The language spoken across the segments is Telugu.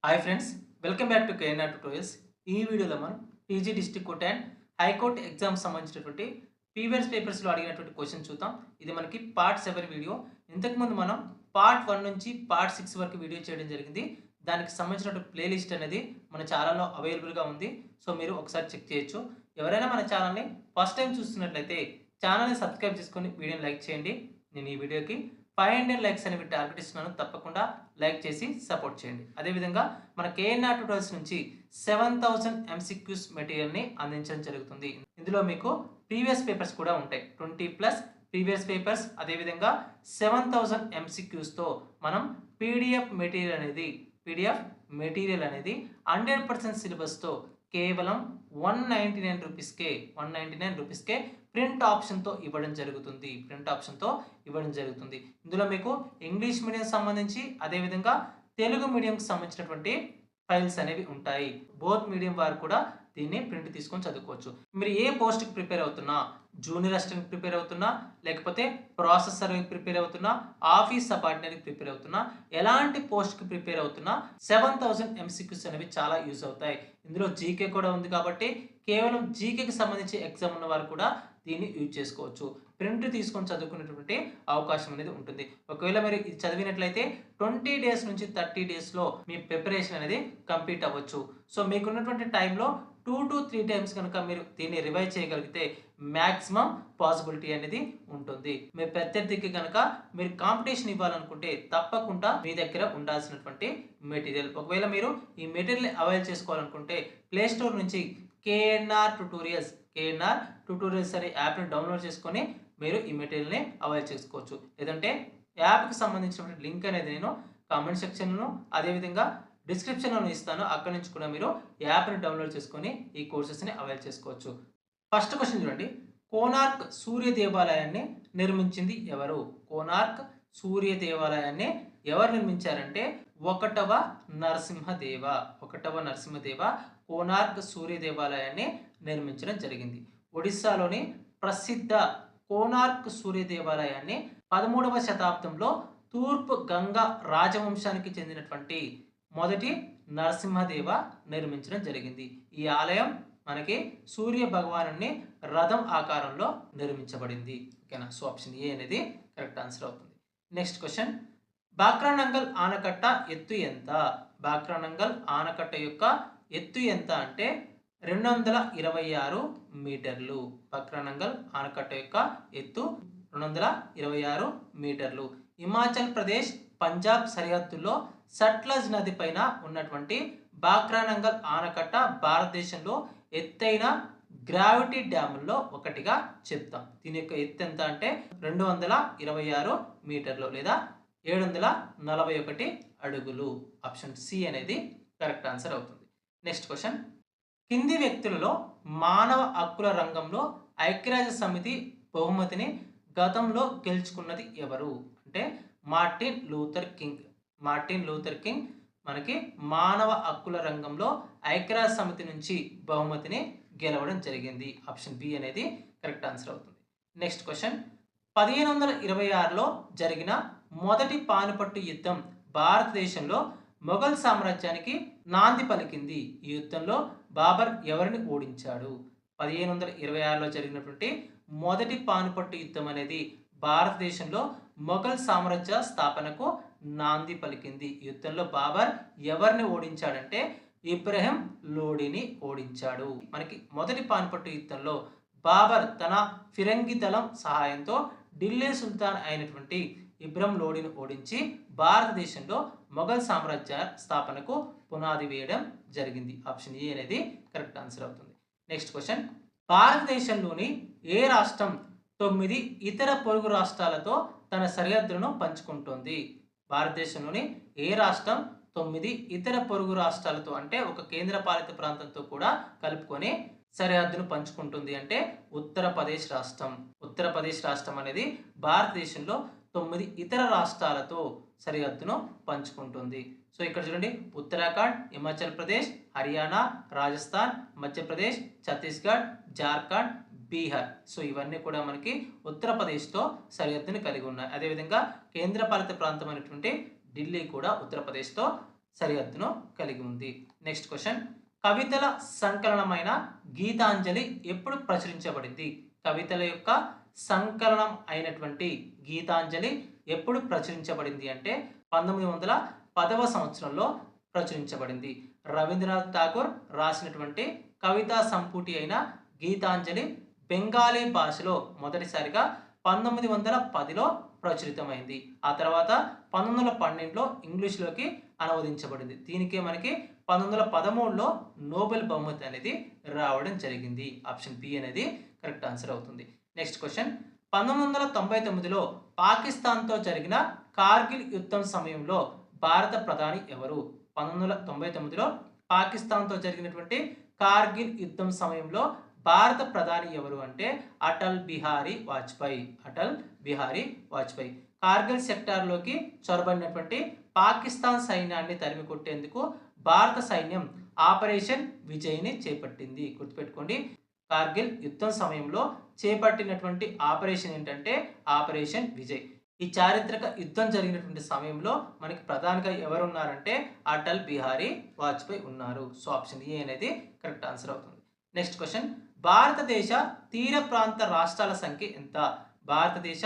Hi friends, welcome back to KNR tutorials. ఈ వీడియోలో మనం TG district court and high court exams సంబంధించినటువంటి ప్రీవియస్ పేపర్స్లో అడిగినటువంటి క్వశ్చన్ చూద్దాం. ఇది మనకి పార్ట్ 7 వీడియో. ఇంతకుముందు మనం పార్ట్ 1 నుంచి పార్ట్ 6 వరకు వీడియో చేయడం జరిగింది. దానికి సంబంధించినటువంటి ప్లేలిస్ట్ అనేది మన ఛానల్లో అవైలబుల్గా ఉంది. సో మీరు ఒకసారి చెక్ చేయొచ్చు. ఎవరైనా మన ఛానల్ని ఫస్ట్ టైం చూస్తున్నట్లయితే ఛానల్ని సబ్స్క్రైబ్ చేసుకొని వీడియోని లైక్ చేయండి. నేను ఈ వీడియోకి 500 లైక్స్ అనేవి టార్గెట్ ఇస్తున్నాను. తప్పకుండా లైక్ చేసి సపోర్ట్ చేయండి. అదేవిధంగా మన కేఎన్ఆర్ ట్యూటోరియల్స్ నుంచి 7000 ఎంసీక్యూస్ మెటీరియల్ని అందించడం జరుగుతుంది. ఇందులో మీకు ప్రీవియస్ పేపర్స్ కూడా ఉంటాయి. 20+ ప్రీవియస్ పేపర్స్, అదేవిధంగా 7000 ఎంసీక్యూస్తో మనం పీడిఎఫ్ మెటీరియల్ అనేది 100% సిలబస్తో కేవలం 199 రూపీస్కే ప్రింట్ ఆప్షన్తో ఇవ్వడం జరుగుతుంది. ఇందులో మీకు ఇంగ్లీష్ మీడియం సంబంధించి, అదేవిధంగా తెలుగు మీడియంకి సంబంధించినటువంటి ఫైల్స్ అనేవి ఉంటాయి. బోత్ మీడియం వారు కూడా దీన్ని ప్రింట్ తీసుకొని చదువుకోవచ్చు. మీరు ఏ పోస్ట్కి ప్రిపేర్ అవుతున్నా, జూనియర్ అసిస్టెంట్ ప్రిపేర్ అవుతున్నా, లేకపోతే ప్రాసెస్ సర్వేకి ప్రిపేర్ అవుతున్నా, ఆఫీస్ సబార్డినేట్కి ప్రిపేర్ అవుతున్నా, ఎలాంటి పోస్ట్కి ప్రిపేర్ అవుతున్నా 7000 ఎంసీక్యూస్ అనేవి చాలా యూజ్ అవుతాయి. ఇందులో జీకే కూడా ఉంది కాబట్టి కేవలం జీకేకి సంబంధించి ఎగ్జామ్ ఉన్న వారు కూడా దీన్ని యూజ్ చేసుకోవచ్చు. ప్రింట్ తీసుకొని చదువుకునేటువంటి అవకాశం అనేది ఉంటుంది. ఒకవేళ మీరు ఇది చదివినట్లయితే 20 డేస్ నుంచి 30 డేస్లో మీ ప్రిపరేషన్ అనేది కంప్లీట్ అవ్వచ్చు. సో మీకున్నటువంటి టైంలో 2 to 3 టైమ్స్ కనుక మీరు దీన్ని రివైజ్ చేయగలిగితే మ్యాక్సిమం పాసిబిలిటీ అనేది ఉంటుంది. మీ ప్రత్యర్థికి కనుక మీరు కాంపిటీషన్ ఇవ్వాలనుకుంటే తప్పకుండా మీ దగ్గర ఉండాల్సినటువంటి మెటీరియల్. ఒకవేళ మీరు ఈ మెటీరియల్ అవైల్ చేసుకోవాలనుకుంటే ప్లే స్టోర్ నుంచి కేఎన్ఆర్ ట్యూటోరియల్స్ అనే యాప్ని డౌన్లోడ్ చేసుకొని మీరు ఈ మెటీరియల్ని అవైల్ చేసుకోవచ్చు. లేదంటే యాప్కి సంబంధించినటువంటి లింక్ అనేది నేను కామెంట్ సెక్షన్లో, అదేవిధంగా డిస్క్రిప్షన్లో ఇస్తాను. అక్కడి నుంచి కూడా మీరు యాప్ని డౌన్లోడ్ చేసుకొని ఈ కోర్సెస్ని అవైల్ చేసుకోవచ్చు. ఫస్ట్ క్వశ్చన్ చూడండి. కోనార్క్ సూర్య దేవాలయాన్ని నిర్మించింది ఎవరు? కోనార్క్ సూర్య దేవాలయాన్ని ఎవరు నిర్మించారంటే ఒకటవ నరసింహదేవ కోనార్క్ సూర్య దేవాలయాన్ని నిర్మించడం జరిగింది. ఒడిస్సాలోని ప్రసిద్ధ కోనార్క్ సూర్య దేవాలయాన్ని 13వ శతాబ్దంలో తూర్పు గంగా రాజవంశానికి చెందినటువంటి మొదటి నరసింహదేవ నిర్మించడం జరిగింది. ఈ ఆలయం మనకి సూర్య భగవానుని రథం ఆకారంలో నిర్మించబడింది. ఓకేనా? సో ఆప్షన్ ఏ అనేది కరెక్ట్ ఆన్సర్ అవుతుంది. Next question. బాక్రానంగల్ ఆనకట్ట ఎత్తు ఎంత? బాక్రానంగల్ ఆనకట్ట యొక్క ఎత్తు ఎంత అంటే 226 మీటర్లు. బాక్రానంగల్ ఆనకట్ట యొక్క ఎత్తు 226 మీటర్లు. హిమాచల్ ప్రదేశ్, పంజాబ్ సరిహద్దుల్లో సట్లజ్ నది పైన ఉన్నటువంటి బాక్రానంగల్ ఆనకట్ట భారతదేశంలో ఎత్తైన గ్రావిటీ డ్యాముల్లో ఒకటిగా చెప్తాం. దీని యొక్క ఎత్తు ఎంత అంటే 226 మీటర్లు లేదా 741 అడుగులు. ఆప్షన్ సి అనేది కరెక్ట్ ఆన్సర్ అవుతుంది. Next question. కింది వ్యక్తులలో మానవ హక్కుల రంగంలో ఐక్యరాజ్య సమితి బహుమతిని గతంలో గెలుచుకున్నది ఎవరు? అంటే మార్టిన్ లూథర్ కింగ్ మనకి మానవ హక్కుల రంగంలో ఐక్యరాజ్య సమితి నుంచి బహుమతిని గెలవడం జరిగింది. ఆప్షన్ బి అనేది కరెక్ట్ ఆన్సర్ అవుతుంది. Next question. 1526లో జరిగిన మొదటి పానిపట్టు యుద్ధం భారతదేశంలో మొఘల్ సామ్రాజ్యానికి నాంది పలికింది. ఈ యుద్ధంలో బాబర్ ఎవరిని ఓడించాడు? 1526లో జరిగినటువంటి మొదటి పానిపట్టు యుద్ధం అనేది భారతదేశంలో మొఘల్ సామ్రాజ్య స్థాపనకు నాంది పలికింది. ఈ యుద్ధంలో బాబర్ ఎవరిని ఓడించాడంటే ఇబ్రహీం లోడిని ఓడించాడు. మనకి మొదటి పానిపట్టు యుద్ధంలో బాబర్ తన ఫిరంగి దళం సహాయంతో ఢిల్లీ సుల్తాన్ అయినటువంటి ఇబ్రహీం లోడిని ఓడించి భారతదేశంలో మొఘల్ సామ్రాజ్య స్థాపనకు పునాది వేయడం జరిగింది. ఆప్షన్ ఏ అనేది కరెక్ట్ ఆన్సర్ అవుతుంది. Next question. భారతదేశంలోని ఏ రాష్ట్రం 9 ఇతర పొరుగు రాష్ట్రాలతో తన సరిహద్దులను పంచుకుంటుంది? భారతదేశంలోని ఏ రాష్ట్రం 9 ఇతర పొరుగు రాష్ట్రాలతో అంటే ఒక కేంద్ర పాలిత ప్రాంతంతో కూడా కలుపుకొని సరిహద్దును పంచుకుంటుంది అంటే ఉత్తరప్రదేశ్ రాష్ట్రం అనేది భారతదేశంలో 9 ఇతర రాష్ట్రాలతో సరిహద్దును పంచుకుంటుంది. సో ఇక్కడ చూడండి, ఉత్తరాఖండ్, హిమాచల్ ప్రదేశ్, హర్యానా, రాజస్థాన్, మధ్యప్రదేశ్, ఛత్తీస్గఢ్, జార్ఖండ్, బీహార్. సో ఇవన్నీ కూడా మనకి ఉత్తరప్రదేశ్తో సరిహద్దుని కలిగి ఉన్నాయి. అదేవిధంగా కేంద్రపాలిత ప్రాంతం అయినటువంటి ఢిల్లీ కూడా ఉత్తరప్రదేశ్తో సరిహద్దును కలిగి ఉంది. నెక్స్ట్ క్వశ్చన్, కవితల సంకలనమైన గీతాంజలి ఎప్పుడు ప్రచురించబడింది? కవితల యొక్క సంకలనం అయినటువంటి గీతాంజలి ఎప్పుడు ప్రచురించబడింది అంటే 1910వ సంవత్సరంలో ప్రచురించబడింది. రవీంద్రనాథ్ ఠాగూర్ రాసినటువంటి కవితా సంపుటి అయిన గీతాంజలి బెంగాలీ భాషలో మొదటిసారిగా 1910లో ప్రచురితమైంది. ఆ తర్వాత 1912లో ఇంగ్లీష్లోకి అనువదించబడింది. దీనికే మనకి 1913లో నోబెల్ బహుమతి అనేది రావడం జరిగింది. ఆప్షన్ బి అనేది కరెక్ట్ ఆన్సర్ అవుతుంది. నెక్స్ట్ క్వశ్చన్, 1999లో పాకిస్తాన్తో జరిగిన కార్గిల్ యుద్ధం సమయంలో భారత ప్రధాని ఎవరు? 1999లో పాకిస్తాన్తో జరిగినటువంటి కార్గిల్ యుద్ధం సమయంలో భారత ప్రధాని ఎవరు అంటే అటల్ బిహారీ వాజ్పేయి. అటల్ బిహారీ వాజ్పేయి కార్గిల్ సెక్టార్లోకి చొరబడినటువంటి పాకిస్తాన్ సైన్యాన్ని తరిమి కొట్టేందుకు భారత సైన్యం ఆపరేషన్ విజయ్ని చేపట్టింది. గుర్తుపెట్టుకోండి, కార్గిల్ యుద్ధం సమయంలో చేపట్టినటువంటి ఆపరేషన్ ఏంటంటే ఆపరేషన్ విజయ్. ఈ చారిత్రక యుద్ధం జరిగినటువంటి సమయంలో మనకి ప్రధానిగా ఎవరు ఉన్నారంటే అటల్ బిహారీ వాజ్పేయి ఉన్నారు. సో ఆప్షన్ ఏ అనేది కరెక్ట్ ఆన్సర్ అవుతుంది. నెక్స్ట్ క్వశ్చన్, భారతదేశ తీర ప్రాంత రాష్ట్రాల సంఖ్య ఎంత? భారతదేశ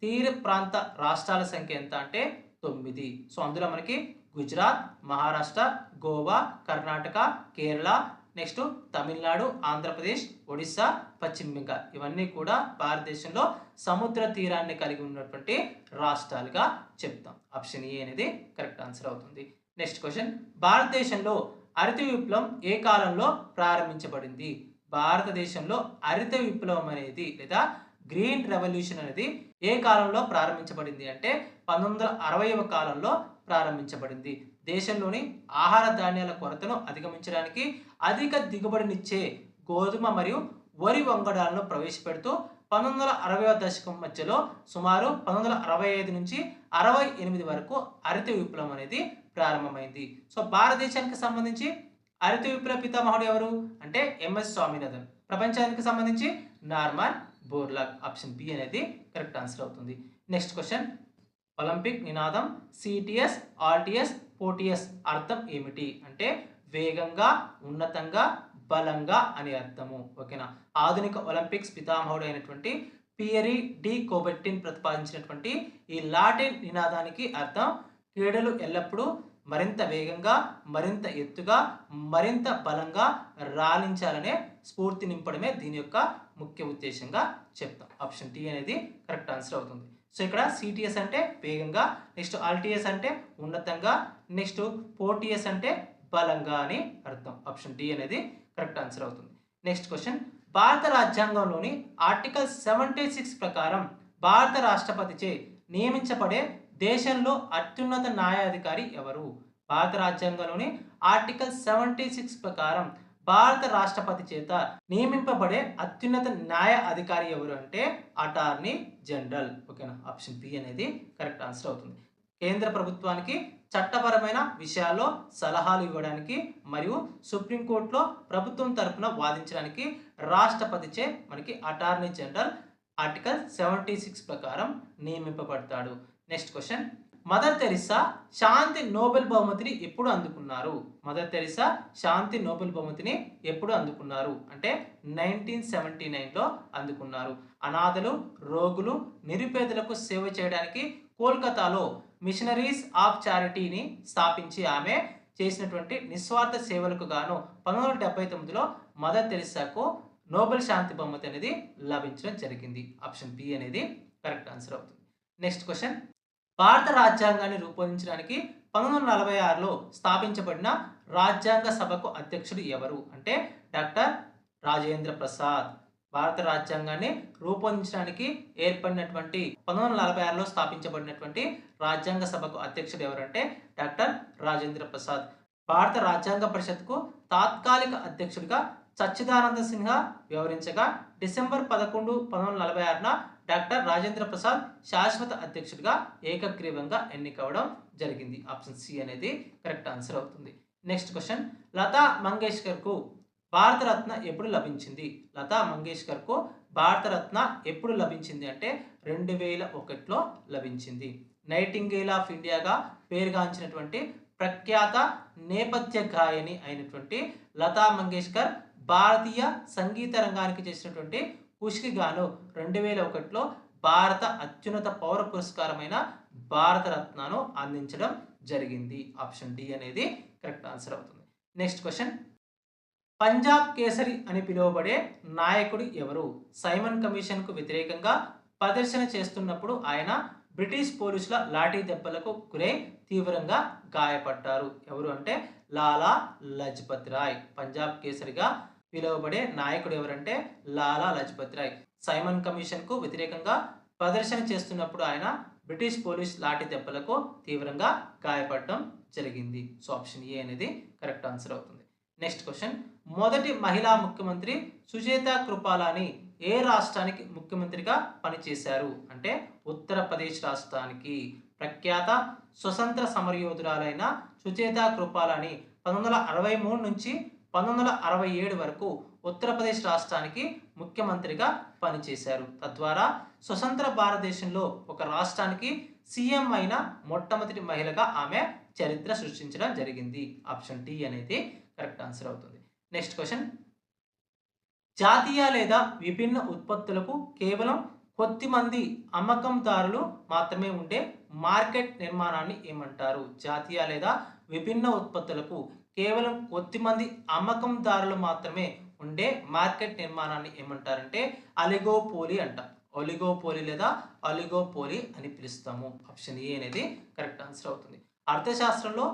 తీర ప్రాంత రాష్ట్రాల సంఖ్య ఎంత అంటే 9. సో అందులో మనకి గుజరాత్, మహారాష్ట్ర, గోవా, కర్ణాటక, కేరళ, నెక్స్ట్ తమిళనాడు, ఆంధ్రప్రదేశ్, ఒడిస్సా, పశ్చిమ బెంగాల్ ఇవన్నీ కూడా భారతదేశంలో సముద్ర తీరాన్ని కలిగి ఉన్నటువంటి రాష్ట్రాలుగా చెప్తాం. ఆప్షన్ ఏ అనేది కరెక్ట్ ఆన్సర్ అవుతుంది. నెక్స్ట్ క్వశ్చన్, భారతదేశంలో హరిత విప్లవం ఏ కాలంలో ప్రారంభించబడింది? భారతదేశంలో హరిత విప్లవం అనేది లేదా గ్రీన్ రెవల్యూషన్ అనేది ఏ కాలంలో ప్రారంభించబడింది అంటే 1960వ కాలంలో ప్రారంభించబడింది. దేశంలోని ఆహార ధాన్యాల కొరతను అధిగమించడానికి అధిక దిగుబడినిచ్చే గోధుమ మరియు వరి వంగడాలను ప్రవేశపెడుతూ 1960వ దశకం మధ్యలో సుమారు 1965 నుంచి 68 వరకు హరిత విప్లవం అనేది ప్రారంభమైంది. సో భారతదేశానికి సంబంధించి హరిత విప్లవ పితామహుడు ఎవరు అంటే ఎంఎస్ స్వామినాథన్. ప్రపంచానికి సంబంధించి నార్మన్ బోర్లాగ్. ఆప్షన్ బి అనేది కరెక్ట్ ఆన్సర్ అవుతుంది. నెక్స్ట్ క్వశ్చన్, ఒలింపిక్ నినాదం సిటిఎస్, ఆర్టిఎస్, పోటిఎస్ అర్థం ఏమిటి అంటే వేగంగా, ఉన్నతంగా, బలంగా అనే అర్థము. ఓకేనా. ఆధునిక ఒలింపిక్స్ పితామహుడు అయినటువంటి పియరీ డి కోబెర్టిన్ ప్రతిపాదించినటువంటి ఈ లాటిన్ నినాదానికి అర్థం క్రీడలు ఎల్లప్పుడూ మరింత వేగంగా, మరింత ఎత్తుగా, మరింత బలంగా రాణించాలనే స్ఫూర్తి నింపడమే దీని యొక్క ముఖ్య ఉద్దేశంగా చెప్తాం. ఆప్షన్ డి అనేది కరెక్ట్ ఆన్సర్ అవుతుంది. సో ఇక్కడ సిటిఎస్ అంటే వేగంగా, నెక్స్ట్ ఆర్టిఎస్ అంటే ఉన్నతంగా, నెక్స్ట్ పోటిఎస్ అంటే బలంగా అని అర్థం. ఆప్షన్ డి అనేది కరెక్ట్ ఆన్సర్ అవుతుంది. నెక్స్ట్ క్వశ్చన్, భారత రాజ్యాంగంలోని ఆర్టికల్ 76 ప్రకారం భారత రాష్ట్రపతిచే నియమించబడే దేశంలో అత్యున్నత న్యాయాధికారి ఎవరు? భారత రాజ్యాంగంలోని ఆర్టికల్ 76 ప్రకారం భారత రాష్ట్రపతి చేత నియమింపబడే అత్యున్నత న్యాయ అధికారి ఎవరు అంటే అటార్నీ జనరల్. ఓకేనా. ఆప్షన్ బి అనేది కరెక్ట్ ఆన్సర్ అవుతుంది. కేంద్ర ప్రభుత్వానికి చట్టపరమైన విషయాల్లో సలహాలు ఇవ్వడానికి మరియు సుప్రీంకోర్టులో ప్రభుత్వం తరపున వాదించడానికి రాష్ట్రపతిచే మనకి అటార్నీ జనరల్ ఆర్టికల్ 76 ప్రకారం నియమింపబడతాడు. నెక్స్ట్ క్వశ్చన్, మదర్ తెరిసా శాంతి నోబెల్ బహుమతిని ఎప్పుడు అందుకున్నారు? మదర్ తెరిసా శాంతి నోబెల్ బహుమతిని ఎప్పుడు అందుకున్నారు అంటే 1979లో అందుకున్నారు. అనాథలు, రోగులు, నిరుపేదలకు సేవ చేయడానికి కోల్కతాలో మిషనరీస్ ఆఫ్ చారిటీని స్థాపించి ఆమె చేసినటువంటి నిస్వార్థ సేవలకు గాను 1979లో మదర్ తెరిసాకు నోబెల్ శాంతి బహుమతి అనేది లభించడం జరిగింది. ఆప్షన్ బి అనేది కరెక్ట్ ఆన్సర్ అవుతుంది. నెక్స్ట్ క్వశ్చన్, భారత రాజ్యాంగాన్ని రూపొందించడానికి 1946లో స్థాపించబడిన రాజ్యాంగ సభకు అధ్యక్షుడు ఎవరు అంటే డాక్టర్ రాజేంద్ర ప్రసాద్. భారత రాజ్యాంగాన్ని రూపొందించడానికి ఏర్పడినటువంటి 1946లో స్థాపించబడినటువంటి రాజ్యాంగ సభకు అధ్యక్షుడు ఎవరంటే డాక్టర్ రాజేంద్ర ప్రసాద్. భారత రాజ్యాంగ పరిషత్కు తాత్కాలిక అధ్యక్షుడిగా సచ్చిదానంద సిన్హా వ్యవహరించగా డిసెంబర్ 11, 1946న డాక్టర్ రాజేంద్ర ప్రసాద్ శాశ్వత అధ్యక్షుడిగా ఏకగ్రీవంగా ఎన్నికవడం జరిగింది. ఆప్షన్ సి అనేది కరెక్ట్ ఆన్సర్ అవుతుంది. నెక్స్ట్ క్వశ్చన్, లతా మంగేష్కర్కు భారతరత్న ఎప్పుడు లభించింది? లతా మంగేష్కర్కు భారతరత్న ఎప్పుడు లభించింది అంటే 2001లో లభించింది. నైటింగేల్ ఆఫ్ ఇండియాగా పేరుగాంచినటువంటి ప్రఖ్యాత నేపథ్య గాయని అయినటువంటి లతా మంగేష్కర్ భారతీయ సంగీత రంగానికి చేసినటువంటి కృషికి గాను 2001లో భారత అత్యున్నత పౌర పురస్కారమైన భారతరత్నను అందించడం జరిగింది. ఆప్షన్ డి అనేది కరెక్ట్ ఆన్సర్ అవుతుంది. నెక్స్ట్ క్వశ్చన్, పంజాబ్ కేసరి అని పిలువబడే నాయకుడు ఎవరు? సైమన్ కమిషన్కు వ్యతిరేకంగా ప్రదర్శన చేస్తున్నప్పుడు ఆయన బ్రిటిష్ పోలీసుల లాఠీ దెబ్బలకు గురై తీవ్రంగా గాయపడ్డారు. ఎవరు అంటే లాలా లజపత్ రాయ్. పంజాబ్ కేసరిగా పిలువబడే నాయకుడు ఎవరంటే లాలా లజపత్ రాయ్. సైమన్ కమిషన్కు వ్యతిరేకంగా ప్రదర్శన చేస్తున్నప్పుడు ఆయన బ్రిటిష్ పోలీస్ లాఠీ దెబ్బలకు తీవ్రంగా గాయపడడం జరిగింది. సో ఆప్షన్ ఏ అనేది కరెక్ట్ ఆన్సర్ అవుతుంది. నెక్స్ట్ క్వశ్చన్, మొదటి మహిళా ముఖ్యమంత్రి సుజేతా కృపాలాని ఏ రాష్ట్రానికి ముఖ్యమంత్రిగా పనిచేశారు? అంటే ఉత్తరప్రదేశ్ రాష్ట్రానికి. ప్రఖ్యాత స్వతంత్ర సమరయోధురాలైన సుజేతా కృపాలాని 1963 నుంచి 1967 వరకు ఉత్తరప్రదేశ్ రాష్ట్రానికి ముఖ్యమంత్రిగా పనిచేశారు. తద్వారా స్వతంత్ర భారతదేశంలో ఒక రాష్ట్రానికి సీఎం అయిన మొట్టమొదటి మహిళగా ఆమె చరిత్ర సృష్టించడం జరిగింది. ఆప్షన్ డి అనేది కరెక్ట్ ఆన్సర్ అవుతుంది. నెక్స్ట్ క్వశ్చన్, జాతీయ లేదా విభిన్న ఉత్పత్తులకు కేవలం కొద్దిమంది అమ్మకందారులు మాత్రమే ఉండే మార్కెట్ నిర్మాణాన్ని ఏమంటారు? జాతీయ లేదా విభిన్న ఉత్పత్తులకు కేవలం కొద్దిమంది అమ్మకందారులు మాత్రమే ఉండే మార్కెట్ నిర్మాణాన్ని ఏమంటారంటే అలిగోపోలి అంట. ఒలిగోపోలి లేదా అలిగోపోలి అని పిలుస్తాము. ఆప్షన్ ఏ అనేది కరెక్ట్ ఆన్సర్ అవుతుంది. అర్థశాస్త్రంలో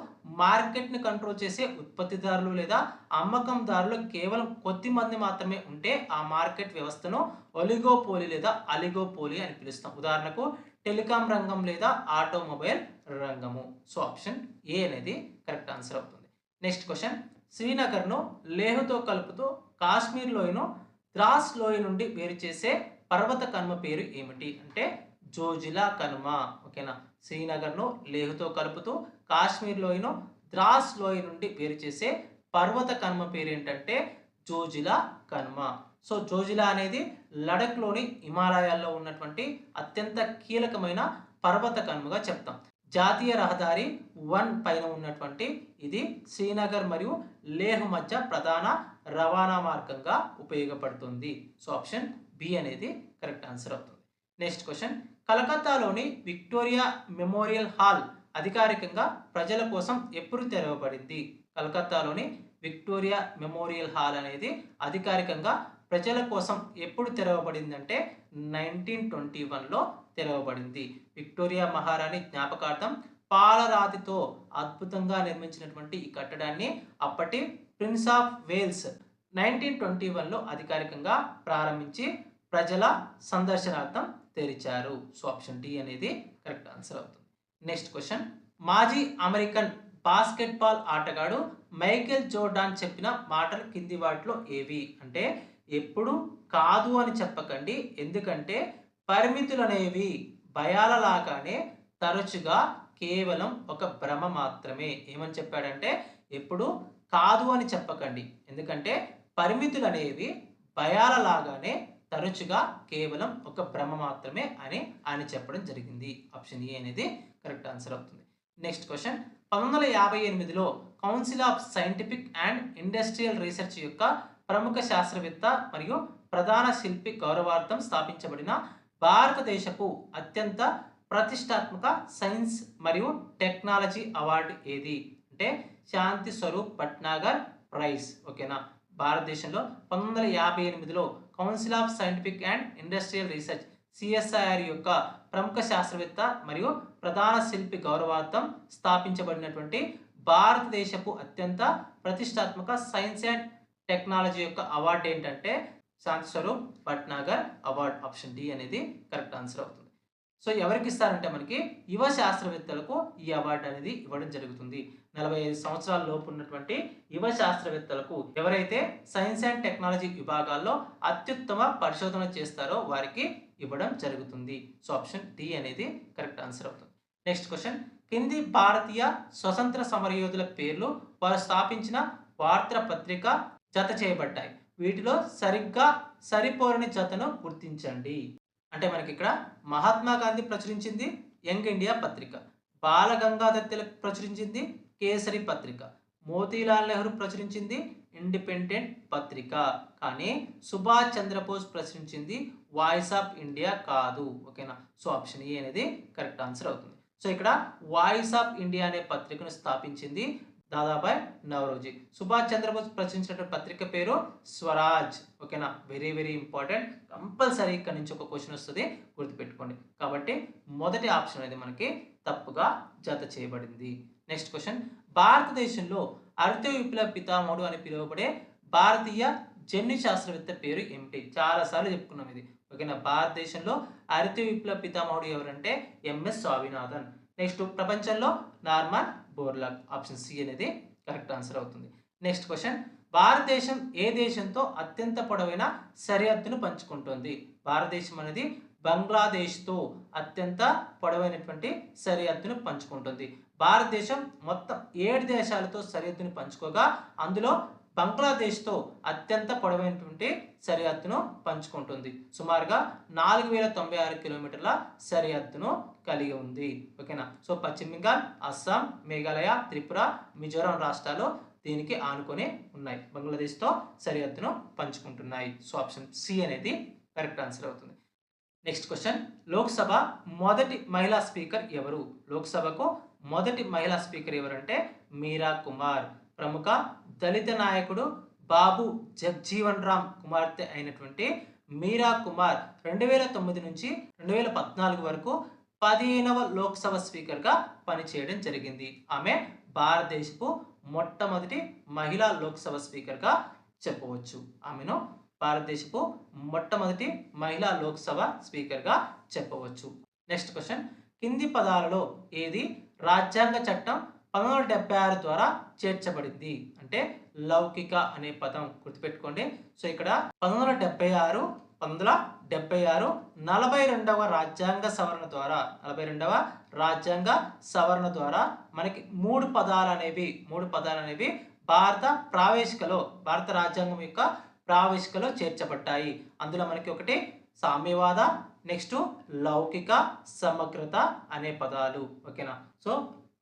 మార్కెట్ని కంట్రోల్ చేసే ఉత్పత్తిదారులు లేదా అమ్మకందారులు కేవలం కొద్ది మంది మాత్రమే ఉంటే ఆ మార్కెట్ వ్యవస్థను ఒలిగోపోలి లేదా అలిగోపోలి అని పిలుస్తాం. ఉదాహరణకు టెలికాం రంగం లేదా ఆటోమొబైల్ రంగము. సో ఆప్షన్ ఏ అనేది కరెక్ట్ ఆన్సర్ అవుతుంది. నెక్స్ట్ క్వశ్చన్, శ్రీనగర్ను లేహ్తో కలుపుతూ కాశ్మీర్ లోయను ద్రాస్ లోయ నుండి వేరు చేసే పర్వత కనుమ పేరు ఏమిటి? అంటే జోజిలా కనుమ. ఓకేనా. శ్రీనగర్ను లేహ్తో కలుపుతూ కాశ్మీర్ లోయను ద్రాస్ లోయ నుండి వేరు చేసే పర్వత కనుమ పేరు ఏంటంటే జోజిలా కనుమ. సో జోజిలా అనేది లడఖ్లోని హిమాలయాల్లో ఉన్నటువంటి అత్యంత కీలకమైన పర్వత కనుమగా చెప్తాం. జాతీయ రహదారి 1 పైన ఉన్నటువంటి ఇది శ్రీనగర్ మరియు లేహ్ మధ్య ప్రధాన రవాణా మార్గంగా ఉపయోగపడుతుంది. సో ఆప్షన్ బి అనేది కరెక్ట్ ఆన్సర్ అవుతుంది. నెక్స్ట్ క్వశ్చన్, కలకత్తాలోని విక్టోరియా మెమోరియల్ హాల్ అధికారికంగా ప్రజల కోసం ఎప్పుడు తెరవబడింది? కలకత్తాలోని విక్టోరియా మెమోరియల్ హాల్ అనేది అధికారికంగా ప్రజల కోసం ఎప్పుడు తెరవబడింది అంటే 1921లో తెరవబడింది. విక్టోరియా మహారాణి జ్ఞాపకార్థం పాలరాతితో అద్భుతంగా నిర్మించినటువంటి ఈ కట్టడాన్ని అప్పటి ప్రిన్స్ ఆఫ్ వేల్స్ 1921లో అధికారికంగా ప్రారంభించి ప్రజల సందర్శనార్థం తెరిచారు. సో ఆప్షన్ డి అనేది కరెక్ట్ ఆన్సర్ అవుతుంది. నెక్స్ట్ క్వశ్చన్, మాజీ అమెరికన్ బాస్కెట్బాల్ ఆటగాడు మైకేల్ జోర్డాన్ చెప్పిన మాటలు కింది వాటిలో ఏవి? అంటే ఎప్పుడు కాదు అని చెప్పకండి, ఎందుకంటే పరిమితులు అనేవి భయాలలాగానే తరచుగా కేవలం ఒక భ్రమ మాత్రమే. ఏమని చెప్పాడంటే ఎప్పుడు కాదు అని చెప్పకండి, ఎందుకంటే పరిమితులు అనేవి భయాలలాగానే తరచుగా కేవలం ఒక భ్రమ మాత్రమే అని ఆయన చెప్పడం జరిగింది. ఆప్షన్ ఏ అనేది కరెక్ట్ ఆన్సర్ అవుతుంది. నెక్స్ట్ క్వశ్చన్, 1958లో Council of Scientific and Industrial Research యొక్క ప్రముఖ శాస్త్రవేత్త మరియు ప్రధాన శిల్పి గౌరవార్థం స్థాపించబడిన భారతదేశపు అత్యంత ప్రతిష్టాత్మక సైన్స్ మరియు టెక్నాలజీ అవార్డు ఏది? అంటే శాంతి స్వరూప్ భట్నాగర్ ప్రైజ్. ఓకేనా. భారతదేశంలో 1958లో Council of Scientific and Industrial Research CSIR యొక్క ప్రముఖ శాస్త్రవేత్త మరియు ప్రధాన శిల్పి గౌరవార్థం స్థాపించబడినటువంటి భారతదేశపు అత్యంత ప్రతిష్టాత్మక సైన్స్ అండ్ టెక్నాలజీ యొక్క అవార్డు ఏంటంటే Shanti Swarup Bhatnagar award. Option D అనేది కరెక్ట్ ఆన్సర్ అవుతుంది. సో ఎవరికి ఇస్తారంటే మనకి యువ శాస్త్రవేత్తలకు ఈ అవార్డు అనేది ఇవ్వడం జరుగుతుంది. 45 సంవత్సరాల లోపు ఉన్నటువంటి యువ శాస్త్రవేత్తలకు ఎవరైతే సైన్స్ అండ్ టెక్నాలజీ విభాగాల్లో అత్యుత్తమ పరిశోధన చేస్తారో వారికి ఇవ్వడం జరుగుతుంది. సో ఆప్షన్ డి అనేది కరెక్ట్ ఆన్సర్ అవుతుంది. నెక్స్ట్ క్వశ్చన్, కింది భారతీయ స్వతంత్ర సమరయోధుల పేర్లు వారు స్థాపించిన వార్తాపత్రిక జత చేయబడ్డాయి. వీటిలో సరిగ్గా సరిపోరని జతను గుర్తించండి. అంటే మనకి ఇక్కడ మహాత్మా గాంధీ ప్రచురించింది యంగ్ ఇండియా పత్రిక, బాల గంగాధర్ తిలక్ ప్రచురించింది కేసరి పత్రిక. మోతీలాల్ నెహ్రూ ప్రచురించింది ఇండిపెండెంట్ పత్రిక. కానీ సుభాష్ చంద్రబోస్ ప్రచురించింది వాయిస్ ఆఫ్ ఇండియా కాదు. ఓకేనా? సో ఆప్షన్ ఏ అనేది కరెక్ట్ ఆన్సర్ అవుతుంది. సో ఇక్కడ వాయిస్ ఆఫ్ ఇండియా అనే పత్రికను స్థాపించింది దాదాబాయ్ నవరోజీ. సుభాష్ చంద్రబోస్ ప్రచురించిన పత్రిక పేరు స్వరాజ్. ఓకేనా? Very very important. కంపల్సరీ ఇక్కడ నుంచి ఒక క్వశ్చన్ వస్తుంది, గుర్తుపెట్టుకోండి. కాబట్టి మొదటి ఆప్షన్ అనేది మనకి తప్పుగా జత చేయబడింది. నెక్స్ట్ క్వశ్చన్, భారతదేశంలో హరిత విప్లవ పితామహుడు అని పిలువబడే భారతీయ జన్యు శాస్త్రవేత్త పేరు ఏమిటి? చాలా సార్లు చెప్పుకున్నాం ఇది. ఓకేనా? భారతదేశంలో హరిత విప్లవ పితామహుడు ఎవరంటే ఎంఎస్ స్వామినాథన్. నెక్స్ట్, ప్రపంచంలో నార్మన్ బోర్లాగ్. ఆప్షన్ సి అనేది కరెక్ట్ ఆన్సర్ అవుతుంది. నెక్స్ట్ క్వశ్చన్, భారతదేశం ఏ దేశంతో అత్యంత పొడవైన సరిహద్దును పంచుకుంటుంది? భారతదేశం అనేది బంగ్లాదేశ్తో అత్యంత పొడవైనటువంటి సరిహద్దును పంచుకుంటుంది. భారతదేశం మొత్తం 7 దేశాలతో సరిహద్దును పంచుకోగా అందులో బంగ్లాదేశ్తో అత్యంత పొడవైనటువంటి సరిహద్దును పంచుకుంటుంది. సుమారుగా 4096 కిలోమీటర్ల సరిహద్దును కలిగి ఉంది. ఓకేనా? సో పశ్చిమ బెంగాల్, అస్సాం, మేఘాలయ, త్రిపుర, మిజోరాం రాష్ట్రాలు దీనికి ఆనుకొని ఉన్నాయి. బంగ్లాదేశ్తో సరిహద్దును పంచుకుంటున్నాయి. సో ఆప్షన్ సి అనేది కరెక్ట్ ఆన్సర్ అవుతుంది. నెక్స్ట్ క్వశ్చన్, లోక్సభ మొదటి మహిళా స్పీకర్ ఎవరు? లోక్సభకు మొదటి మహిళా స్పీకర్ ఎవరంటే మీరా కుమార్. ప్రముఖ దళిత నాయకుడు బాబు జగ్జీవన్ రామ్ కుమార్తె అయినటువంటి మీరా కుమార్ 2009 నుంచి 2014 వరకు 15వ లోక్సభ స్పీకర్గా పనిచేయడం జరిగింది. ఆమె భారతదేశపు మొట్టమొదటి మహిళా లోక్సభ స్పీకర్గా చెప్పవచ్చు. ఆమెను భారతదేశపు మొట్టమొదటి మహిళా లోక్సభ స్పీకర్గా చెప్పవచ్చు. నెక్స్ట్ క్వశ్చన్, కింది పదాలలో ఏది రాజ్యాంగ చట్టం 1976 ద్వారా చేర్చబడింది? అంటే లౌకిక అనే పదం గుర్తుపెట్టుకోండి. సో ఇక్కడ 1976 42వ రాజ్యాంగ సవరణ ద్వారా 42వ రాజ్యాంగ సవరణ ద్వారా మనకి మూడు పదాలు అనేవి భారత రాజ్యాంగం యొక్క ప్రావేశికలో చేర్చబడ్డాయి. అందులో మనకి ఒకటి సామ్యవాద, నెక్స్ట్ లౌకిక, సమగ్రత అనే పదాలు. ఓకేనా? సో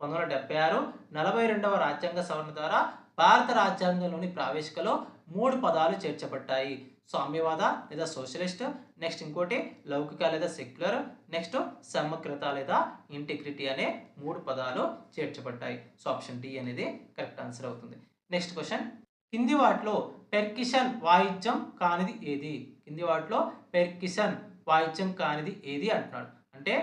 1976 42వ రాజ్యాంగ సవరణ ద్వారా భారత రాజ్యాంగంలోని ప్రావేశికలో మూడు పదాలు చేర్చబడ్డాయి. సామ్యవాద లేదా సోషలిస్ట్, నెక్స్ట్ ఇంకోటి లౌకిక లేదా సెక్యులర్, నెక్స్ట్ సమగ్రత లేదా ఇంటిగ్రిటీ అనే మూడు పదాలు చేర్చబడ్డాయి. సో ఆప్షన్ డి అనేది కరెక్ట్ ఆన్సర్ అవుతుంది. నెక్స్ట్ క్వశ్చన్, కింది వాటిలో పెర్కిషన్ వాయిద్యం కానిది ఏది? కింది వాటిలో పెర్కిషన్ వాయిద్యం కానిది ఏది అంటున్నాడు. అంటే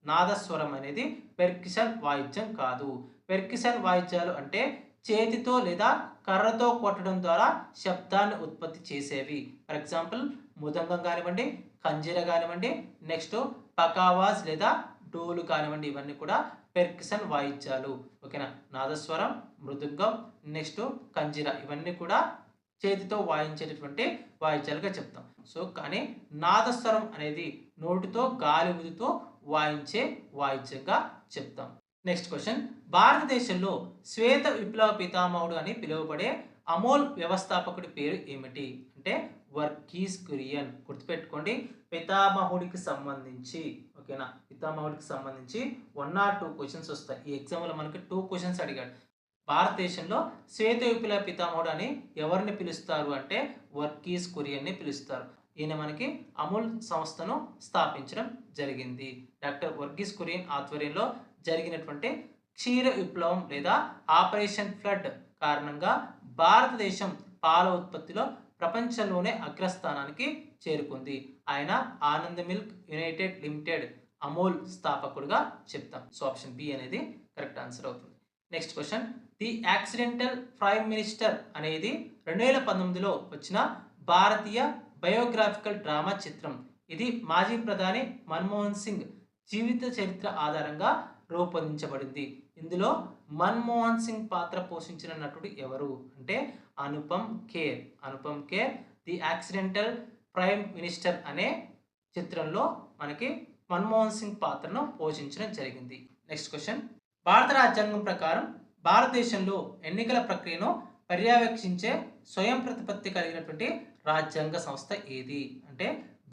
నాదస్వరం అనేది పెర్కిషన్ వాయిద్యం కాదు. పెర్కిషన్ వాయిద్యాలు అంటే చేతితో లేదా కర్రతో కొట్టడం ద్వారా శబ్దాన్ని ఉత్పత్తి చేసేవి. ఫర్ ఎగ్జాంపుల్ మృదంగం కానివ్వండి, కంజీర కానివ్వండి, నెక్స్ట్ పకావాజ్ లేదా డోలు కానివ్వండి, ఇవన్నీ కూడా పెర్కిషన్ వాయిద్యాలు. ఓకేనా? నాదస్వరం, మృదంగం, నెక్స్ట్ కంజీర ఇవన్నీ కూడా చేతితో వాయించేటటువంటి వాయిద్యాలుగా చెప్తాం. సో కానీ నాదస్వరం అనేది నోటితో గాలి ఊదుతూ వాయించే వాయిద్యంగా చెప్తాం. నెక్స్ట్ క్వశ్చన్, భారతదేశంలో శ్వేత విప్లవ పితామహుడు అని పిలువబడే అమోల్ వ్యవస్థాపకుడి పేరు ఏమిటి? అంటే వర్గీస్ కురియన్. గుర్తుపెట్టుకోండి, పితామహుడికి సంబంధించి 1 or 2 క్వశ్చన్స్ వస్తాయి. ఈ ఎగ్జామ్లో మనకి 2 క్వశ్చన్స్ అడిగాడు. భారతదేశంలో శ్వేత విప్లవ పితామహుడు అని ఎవరిని పిలుస్తారు అంటే వర్గీస్ కురియన్ని పిలుస్తారు. ఈయన మనకి అమూల్ సంస్థను స్థాపించడం జరిగింది. డాక్టర్ వర్గీస్ కురియన్ ఆధ్వర్యంలో జరిగినటువంటి క్షీర విప్లవం లేదా ఆపరేషన్ ఫ్లడ్ కారణంగా భారతదేశం పాల ఉత్పత్తిలో ప్రపంచంలోనే అగ్రస్థానానికి చేరుకుంది. ఆయన Anand milk united limited Amul స్థాపకుడుగా చెప్తాం. సో ఆప్షన్ బి అనేది కరెక్ట్ ఆన్సర్ అవుతుంది. Next question, the accidental prime minister అనేది 2019లో వచ్చిన భారతీయ బయోగ్రాఫికల్ డ్రామా చిత్రం. ఇది మాజీ ప్రధాని మన్మోహన్ సింగ్ జీవిత చరిత్ర ఆధారంగా రూపొందించబడింది. ఇందులో మన్మోహన్ సింగ్ పాత్ర పోషించిన నటుడు ఎవరు అంటే Anupam Kher. The accidental prime minister అనే చిత్రంలో మనకి మన్మోహన్ సింగ్ పాత్రను పోషించడం జరిగింది. నెక్స్ట్ క్వశ్చన్, భారత రాజ్యాంగం ప్రకారం భారతదేశంలో ఎన్నికల ప్రక్రియను పర్యవేక్షించే స్వయం ప్రతిపత్తి కలిగినటువంటి రాజ్యాంగ సంస్థ ఏది అంటే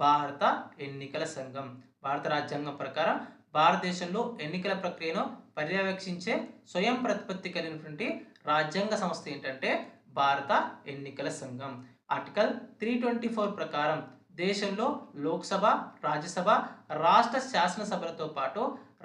భారత ఎన్నికల సంఘం. భారత రాజ్యాంగం ప్రకారం భారతదేశంలో ఎన్నికల ప్రక్రియను పర్యవేక్షించే స్వయం ప్రతిపత్తి కలిగినటువంటి రాజ్యాంగ సంస్థ ఏంటంటే భారత ఎన్నికల సంఘం. ఆర్టికల్ 324 ప్రకారం దేశంలో లోక్సభ, రాజ్యసభ, రాష్ట్ర శాసనసభలతో పాటు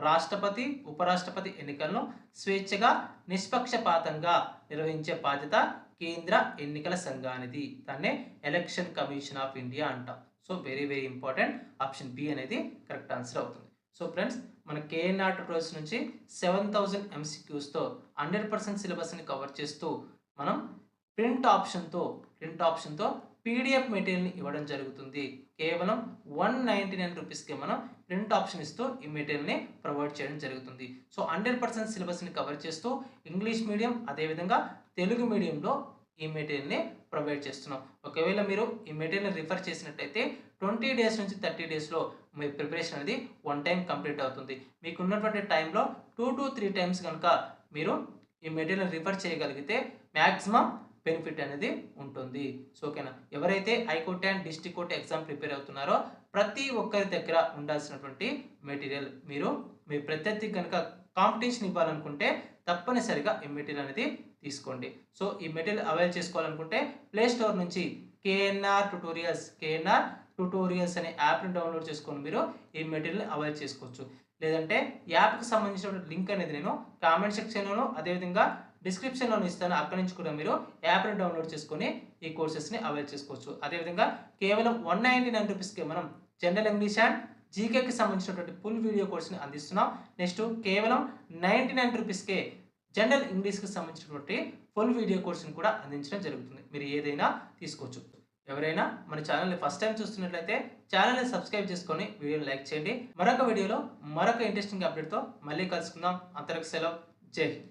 రాష్ట్రపతి, ఉపరాష్ట్రపతి ఎన్నికలను స్వేచ్ఛగా, నిష్పక్షపాతంగా నిర్వహించే బాధ్యత కేంద్ర ఎన్నికల సంఘానిది. దాన్నే ఎలక్షన్ కమిషన్ ఆఫ్ ఇండియా అంటాం. So very very important. Option B అనేది కరెక్ట్ ఆన్సర్ అవుతుంది. సో ఫ్రెండ్స్, మన కేఎన్ఆర్ ట్యూటోరియల్స్ నుంచి 7000 MCQస్తో 100% సిలబస్ని కవర్ చేస్తూ మనం ప్రింట్ ఆప్షన్తో పీడిఎఫ్ మెటీరియల్ని ఇవ్వడం జరుగుతుంది. కేవలం 199 రూపీస్కి మనం ప్రింట్ ఆప్షన్ ఇస్తూ ఈ మెటీరియల్ని ప్రొవైడ్ చేయడం జరుగుతుంది. సో 100% సిలబస్ని కవర్ చేస్తూ ఇంగ్లీష్ మీడియం అదేవిధంగా తెలుగు మీడియంలో ఈ మెటీరియల్ని ప్రొవైడ్ చేస్తున్నాం. ఒకవేళ మీరు ఈ మెటీరియల్ని రిఫర్ చేసినట్టయితే 20 డేస్ నుంచి 30 డేస్లో మీ ప్రిపరేషన్ అనేది 1 టైం కంప్లీట్ అవుతుంది. మీకు ఉన్నటువంటి టైంలో 2 to 3 టైమ్స్ కనుక మీరు ఈ మెటీరియల్ రిఫర్ చేయగలిగితే మ్యాక్సిమం బెనిఫిట్ అనేది ఉంటుంది. సో ఓకేనా, ఎవరైతే high court and district court exam prepare అవుతున్నారో ప్రతి ఒక్కరి దగ్గర ఉండాల్సినటువంటి మెటీరియల్. మీరు మీ ప్రత్యర్థికి కనుక కాంపిటీషన్ ఇవ్వాలనుకుంటే తప్పనిసరిగా ఈ మెటీరియల్ అనేది తీసుకోండి. సో ఈ మెటీరియల్ అవైల్ చేసుకోవాలనుకుంటే ప్లే స్టోర్ నుంచి కేఎన్ఆర్ ట్యూటోరియల్స్ అనే యాప్ని డౌన్లోడ్ చేసుకొని మీరు ఈ మెటీరియల్ అవైల్ చేసుకోవచ్చు. లేదంటే యాప్కి సంబంధించిన లింక్ అనేది నేను కామెంట్ సెక్షన్లోనూ అదేవిధంగా డిస్క్రిప్షన్లోనూ ఇస్తాను. అక్కడి నుంచి కూడా మీరు యాప్ని డౌన్లోడ్ చేసుకొని ఈ కోర్సెస్ని అవైల్ చేసుకోవచ్చు. అదేవిధంగా కేవలం 199 రూపీస్కి మనం జనరల్ ఇంగ్లీష్ అండ్ జీకేకి సంబంధించినటువంటి ఫుల్ వీడియో కోర్స్ని అందిస్తున్నాం. నెక్స్ట్ కేవలం 99 రూపీస్కే జనరల్ ఇంగ్లీష్కి సంబంధించినటువంటి ఫుల్ వీడియో కోర్స్ని కూడా అందించడం జరుగుతుంది. మీరు ఏదైనా తీసుకోవచ్చు. ఎవరైనా మన ఛానల్ని ఫస్ట్ టైం చూస్తున్నట్లయితే ఛానల్ని సబ్స్క్రైబ్ చేసుకొని వీడియోని లైక్ చేయండి. మరొక వీడియోలో మరొక ఇంట్రెస్టింగ్ అప్డేట్తో మళ్ళీ కలుసుకుందాం. అంతవరకు సెలవు. జై హింద్.